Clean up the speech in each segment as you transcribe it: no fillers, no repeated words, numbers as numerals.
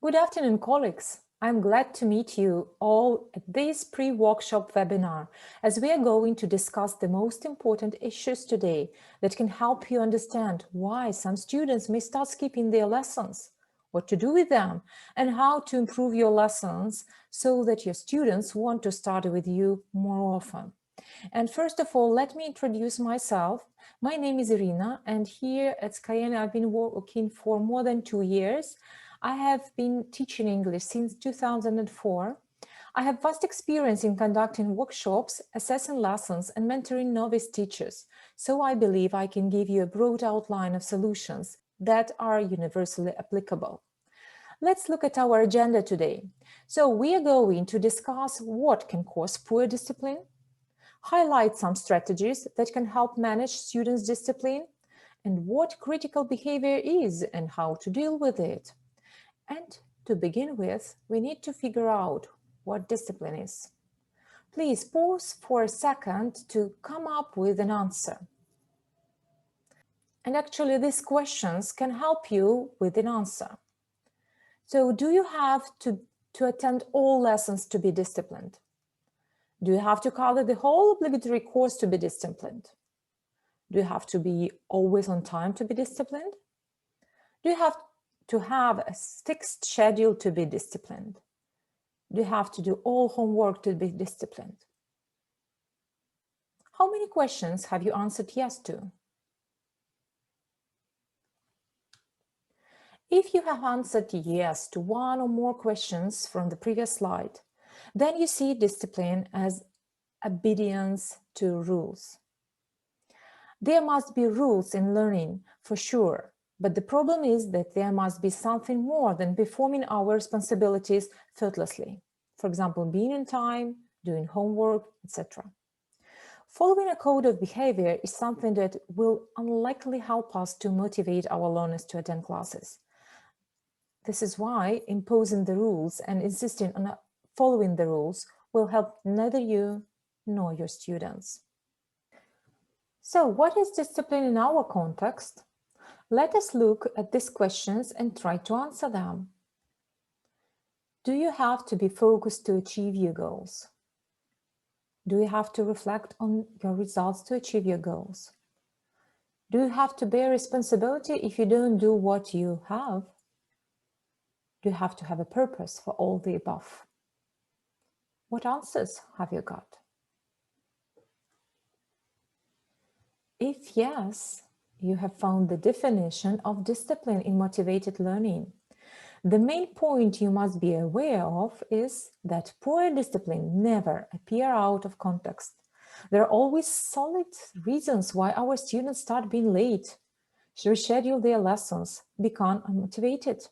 Good afternoon, colleagues. I'm glad to meet you all at this pre-workshop webinar, as we are going to discuss the most important issues today that can help you understand why some students may start skipping their lessons, what to do with them, and how to improve your lessons so that your students want to study with you more often. And first of all, let me introduce myself. My name is Irina, and here at Skyena I've been working for more than 2 years. I have been teaching English since 2004. I have vast experience in conducting workshops, assessing lessons, and mentoring novice teachers. So I believe I can give you a broad outline of solutions that are universally applicable. Let's look at our agenda today. So we are going to discuss what can cause poor discipline, highlight some strategies that can help manage students' discipline, and what critical behavior is and how to deal with it. And to begin with, we need to figure out what discipline is. Please pause for a second to come up with an answer. And actually, these questions can help you with an answer. So do you have to attend all lessons to be disciplined? Do you have to cover the whole obligatory course to be disciplined? Do you have to be always on time to be disciplined? Do you have to have a fixed schedule to be disciplined? Do you have to do all homework to be disciplined? How many questions have you answered yes to? If you have answered yes to one or more questions from the previous slide, then you see discipline as obedience to rules. There must be rules in learning, for sure, but the problem is that there must be something more than performing our responsibilities thoughtlessly. For example, being on time, doing homework, etc. Following a code of behavior is something that will unlikely help us to motivate our learners to attend classes. This is why imposing the rules and insisting on following the rules will help neither you nor your students. So, what is discipline in our context? Let us look at these questions and try to answer them. Do you have to be focused to achieve your goals? Do you have to reflect on your results to achieve your goals? Do you have to bear responsibility if you don't do what you have? Do you have to have a purpose for all the above? What answers have you got? If yes, you have found the definition of discipline in motivated learning. The main point you must be aware of is that poor discipline never appears out of context. There are always solid reasons why our students start being late, reschedule their lessons, become unmotivated.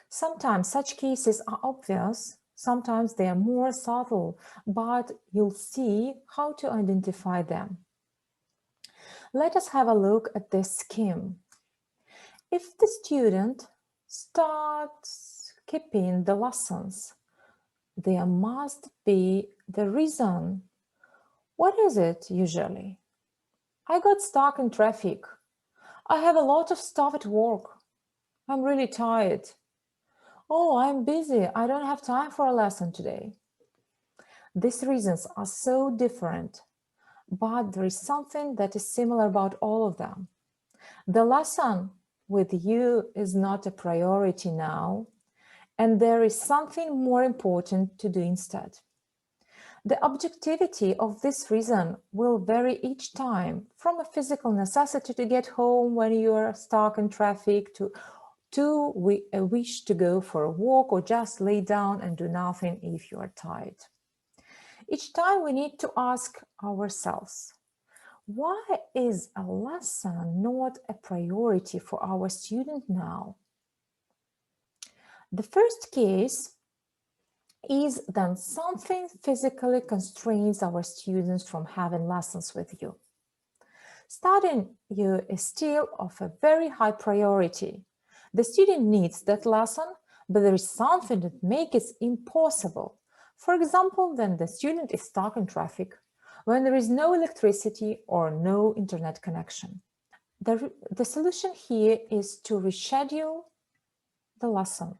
Sometimes such cases are obvious, sometimes they are more subtle, but you'll see how to identify them. Let us have a look at this scheme. If the student starts skipping the lessons, there must be the reason. What is it usually? I got stuck in traffic. I have a lot of stuff at work. I'm really tired. Oh, I'm busy. I don't have time for a lesson today. These reasons are so different, but there is something that is similar about all of them. The lesson with you is not a priority now, and there is something more important to do instead. The objectivity of this reason will vary each time, from a physical necessity to get home when you are stuck in traffic to a wish to go for a walk or just lay down and do nothing if you are tired. Each time we need to ask ourselves, why is a lesson not a priority for our student now? The first case is then something physically constrains our students from having lessons with you. Studying you is still of a very high priority. The student needs that lesson, but there is something that makes it impossible. For example, when the student is stuck in traffic, when there is no electricity or no internet connection. The solution here is to reschedule the lesson.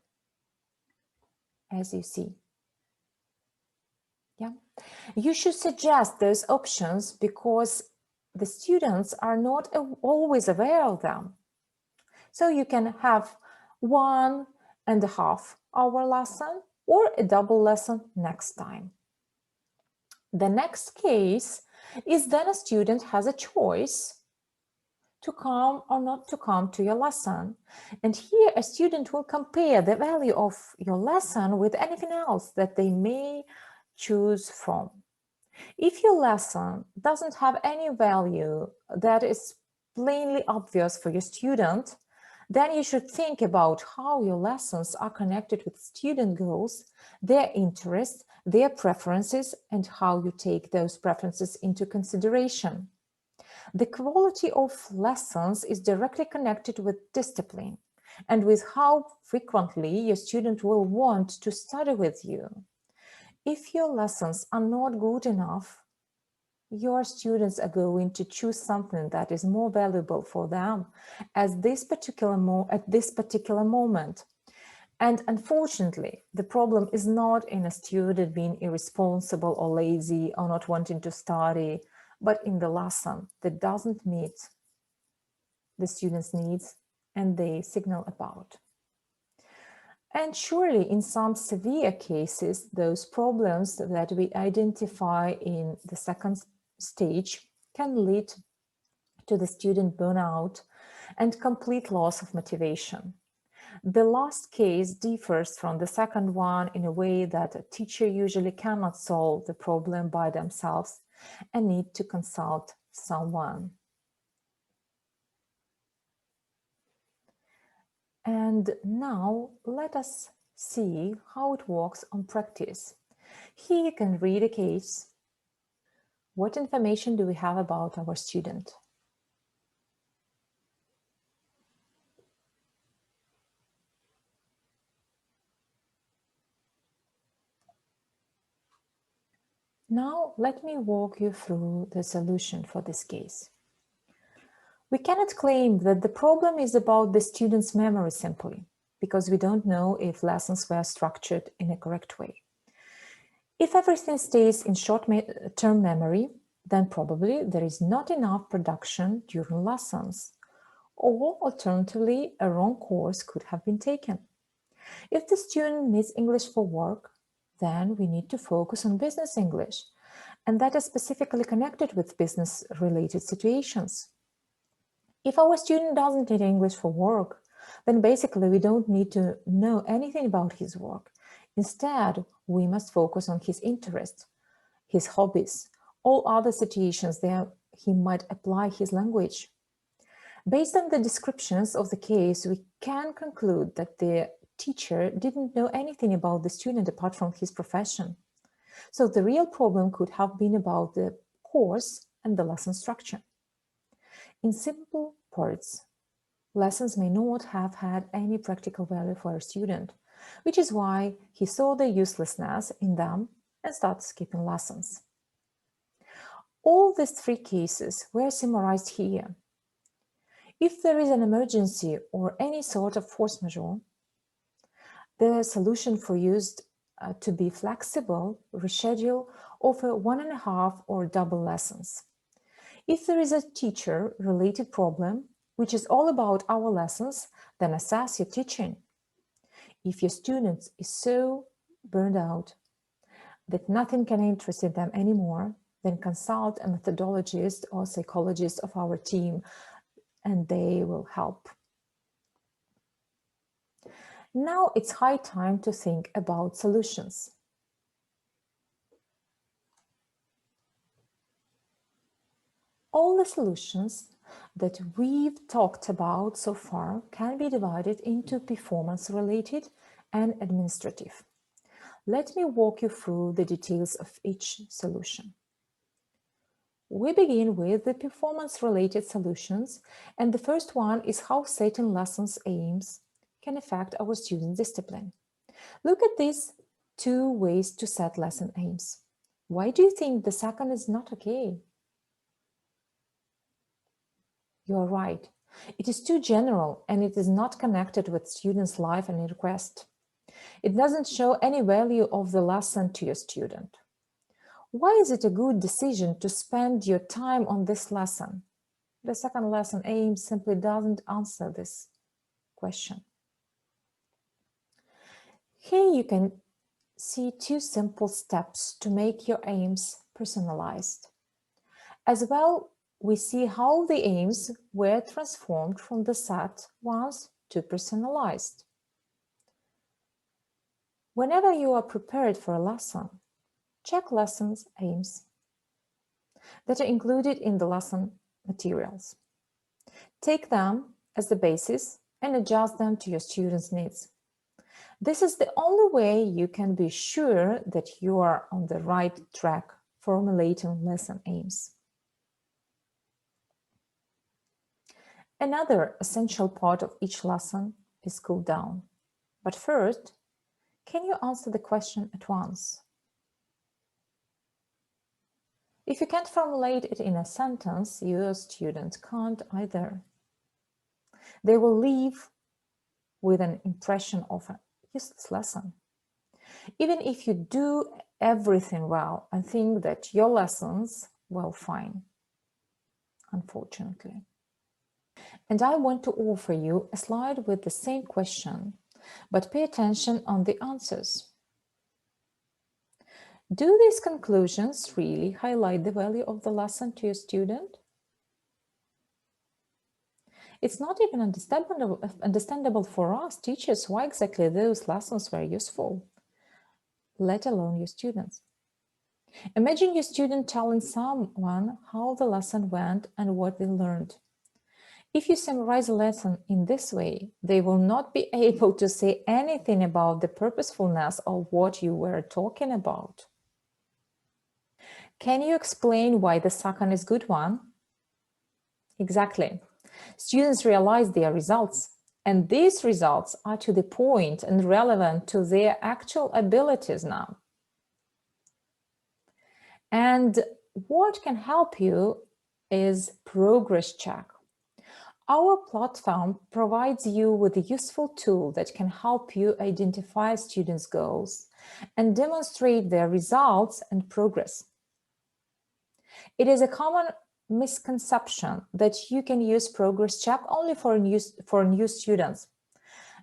as you see. Yeah, you should suggest those options because the students are not always aware of them. So you can have 1.5 hour lesson or a double lesson next time. The next case is then a student has a choice to come or not to come to your lesson. And here a student will compare the value of your lesson with anything else that they may choose from. If your lesson doesn't have any value that is plainly obvious for your student, then you should think about how your lessons are connected with student goals, their interests, their preferences, and how you take those preferences into consideration. The quality of lessons is directly connected with discipline and with how frequently your student will want to study with you. If your lessons are not good enough, your students are going to choose something that is more valuable for them at this particular moment. And unfortunately, the problem is not in a student being irresponsible or lazy or not wanting to study, but in the lesson that doesn't meet the students' needs and they signal about. And surely in some severe cases, those problems that we identify in the second stage can lead to the student burnout and complete loss of motivation. The last case differs from the second one in a way that a teacher usually cannot solve the problem by themselves and need to consult someone. And now let us see how it works on practice. Here you can read a case. What information do we have about our student? Now let me walk you through the solution for this case. We cannot claim that the problem is about the student's memory simply, because we don't know if lessons were structured in a correct way. If everything stays in short-term memory, then probably there is not enough production during lessons, or alternatively, a wrong course could have been taken. If the student needs English for work, then we need to focus on business English, and that is specifically connected with business-related situations. If our student doesn't need English for work, then basically we don't need to know anything about his work. Instead, we must focus on his interests, his hobbies, all other situations where he might apply his language. Based on the descriptions of the case, we can conclude that the teacher didn't know anything about the student apart from his profession. So the real problem could have been about the course and the lesson structure. In simple words, lessons may not have had any practical value for a student, which is why he saw the uselessness in them and started skipping lessons. All these three cases were summarized here. If there is an emergency or any sort of force majeure, the solution for used to be flexible, reschedule, offer 1.5 or double lessons. If there is a teacher-related problem, which is all about our lessons, then assess your teaching. If your student is so burned out that nothing can interest them anymore, then consult a methodologist or psychologist of our team, and they will help. Now it's high time to think about solutions. All the solutions that we've talked about so far can be divided into performance-related and administrative. Let me walk you through the details of each solution. We begin with the performance-related solutions, and the first one is how setting lessons aims can affect our student discipline. Look at these two ways to set lesson aims. Why do you think the second is not okay? You're right. It is too general and it is not connected with students' life and request. It doesn't show any value of the lesson to your student. Why is it a good decision to spend your time on this lesson? The second lesson, aims, simply doesn't answer this question. Here you can see 2 simple steps to make your aims personalized. As well, we see how the aims were transformed from the set ones to personalized. Whenever you are prepared for a lesson, check lessons aims that are included in the lesson materials. Take them as the basis and adjust them to your students' needs. This is the only way you can be sure that you are on the right track formulating lesson aims. Another essential part of each lesson is cool down. But first, can you answer the question at once? If you can't formulate it in a sentence, your students can't either. They will leave with an impression of a useless lesson. Even if you do everything well and think that your lessons will fine, unfortunately. And I want to offer you a slide with the same question, but pay attention on the answers. Do these conclusions really highlight the value of the lesson to your student? It's not even understandable for us teachers why exactly those lessons were useful, let alone your students. Imagine your student telling someone how the lesson went and what they learned. If you summarize a lesson in this way, they will not be able to say anything about the purposefulness of what you were talking about. Can you explain why the second is a good one? Exactly. Students realize their results, and these results are to the point and relevant to their actual abilities now. And what can help you is progress check. Our platform provides you with a useful tool that can help you identify students' goals and demonstrate their results and progress. It is a common misconception that you can use progress check only for new students.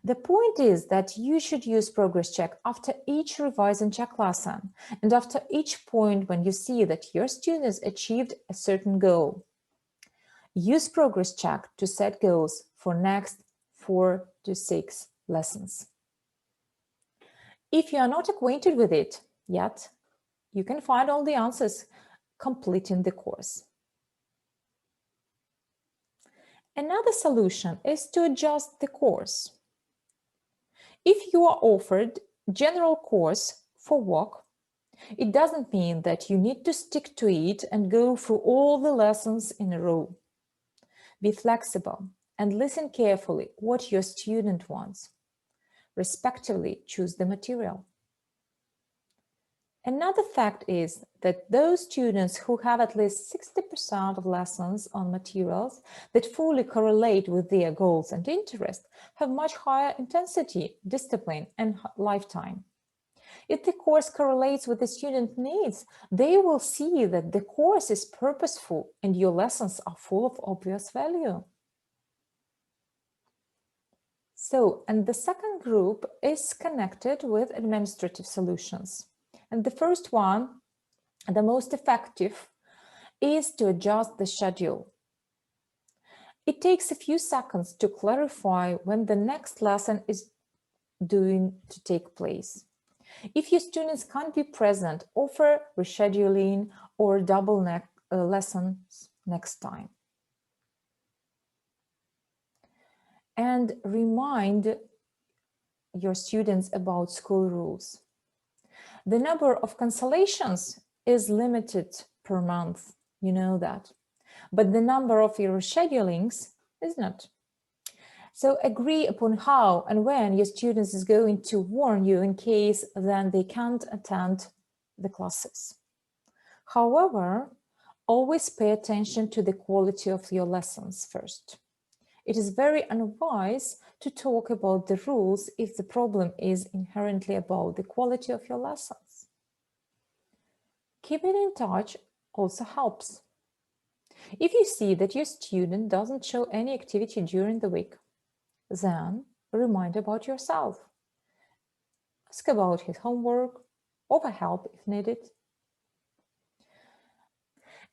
The point is that you should use progress check after each revise and check lesson and after each point when you see that your students achieved a certain goal. Use progress check to set goals for next 4 to 6 lessons. If you are not acquainted with it yet, you can find all the answers completing the course. Another solution is to adjust the course. If you are offered general course for work, it doesn't mean that you need to stick to it and go through all the lessons in a row. Be flexible and listen carefully what your student wants. Respectively, choose the material. Another fact is that those students who have at least 60% of lessons on materials that fully correlate with their goals and interests have much higher intensity, discipline, and lifetime. If the course correlates with the student needs, they will see that the course is purposeful and your lessons are full of obvious value. So, and the second group is connected with administrative solutions. And the first one, the most effective, is to adjust the schedule. It takes a few seconds to clarify when the next lesson is due to take place. If your students can't be present, offer rescheduling or double lessons next time. And remind your students about school rules. The number of cancellations is limited per month, you know that, but the number of your reschedulings is not. So agree upon how and when your students is going to warn you in case then they can't attend the classes. However, always pay attention to the quality of your lessons first. It is very unwise to talk about the rules if the problem is inherently about the quality of your lessons. Keeping in touch also helps. If you see that your student doesn't show any activity during the week, then remind about yourself. Ask about his homework, offer help if needed.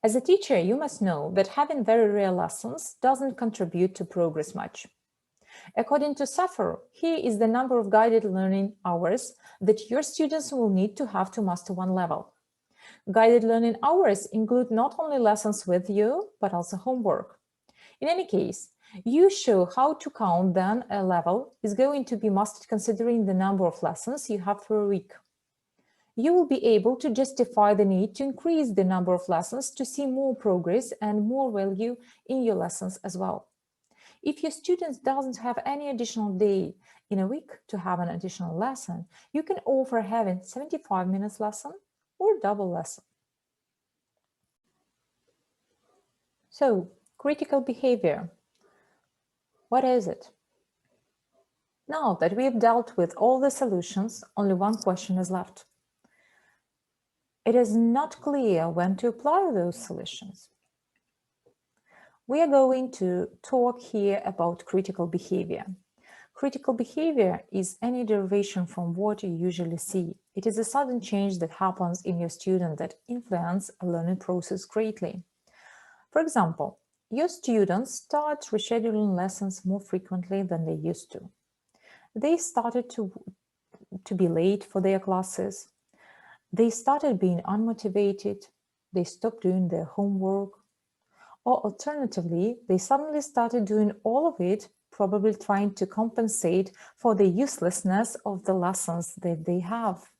As a teacher, you must know that having very rare lessons doesn't contribute to progress much. According to Safar, here is the number of guided learning hours that your students will need to have to master one level. Guided learning hours include not only lessons with you, but also homework. In any case, you show how to count then a level is going to be mastered considering the number of lessons you have per week. You will be able to justify the need to increase the number of lessons to see more progress and more value in your lessons as well. If your student doesn't have any additional day in a week to have an additional lesson, you can offer having 75 minutes lesson or double lesson. So, critical behavior. What is it? Now that we've dealt with all the solutions, only one question is left. It is not clear when to apply those solutions. We are going to talk here about critical behavior. Critical behavior is any derivation from what you usually see. It is a sudden change that happens in your student that influences a learning process greatly. For example, your students start rescheduling lessons more frequently than they used to. They started to be late for their classes. They started being unmotivated. They stopped doing their homework. Or alternatively, they suddenly started doing all of it, probably trying to compensate for the uselessness of the lessons that they have.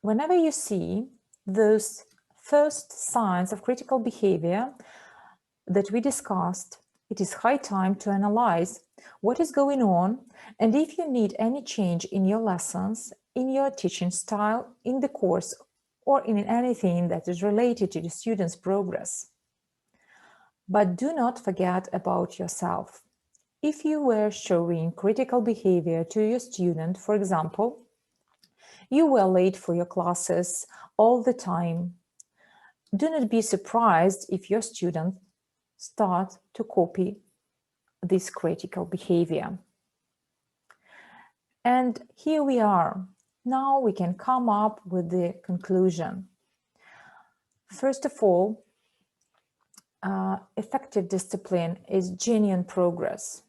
Whenever you see those first signs of critical behavior that we discussed, it is high time to analyze what is going on and if you need any change in your lessons, in your teaching style, in the course, or in anything that is related to the student's progress. But do not forget about yourself. If you were showing critical behavior to your student, for example, you were late for your classes all the time, do not be surprised if your student starts to copy this critical behavior. And here we are. Now we can come up with the conclusion. First of all, effective discipline is genuine progress.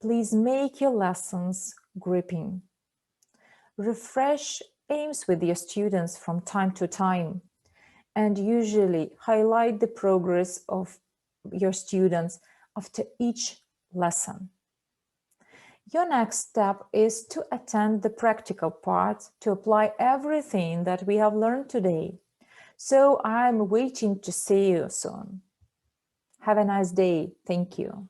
Please make your lessons gripping. Refresh aims with your students from time to time and usually highlight the progress of your students after each lesson. Your next step is to attend the practical part to apply everything that we have learned today. So I'm waiting to see you soon. Have a nice day. Thank you.